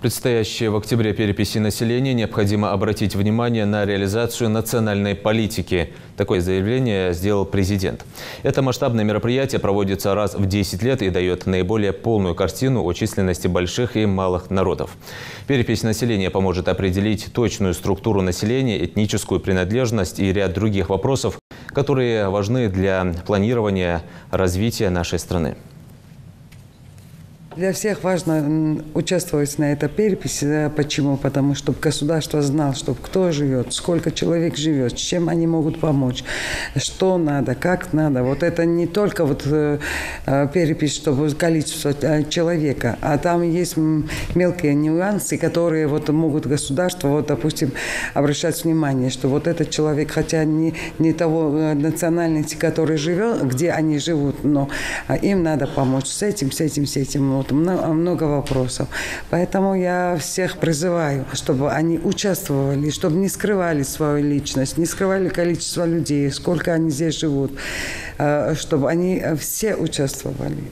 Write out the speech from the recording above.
предстоящей в октябре переписи населения необходимо обратить внимание на реализацию национальной политики. Такое заявление сделал президент. Это масштабное мероприятие проводится раз в 10 лет и дает наиболее полную картину о численности больших и малых народов. Перепись населения поможет определить точную структуру населения, этническую принадлежность и ряд других вопросов, которые важны для планирования развития нашей страны. Для всех важно участвовать на этой переписи. Почему? Потому что государство знало, чтобы кто живет, сколько человек живет, с чем они могут помочь, что надо, как надо. Вот это не только перепись, чтобы количество человека, а там есть мелкие нюансы, которые могут государство, допустим, обращать внимание, что вот этот человек, хотя не того национальности, который живет, где они живут, но им надо помочь с этим. Много вопросов. Поэтому я всех призываю, чтобы они участвовали, чтобы не скрывали свою личность, не скрывали количество людей, сколько они здесь живут, чтобы они все участвовали.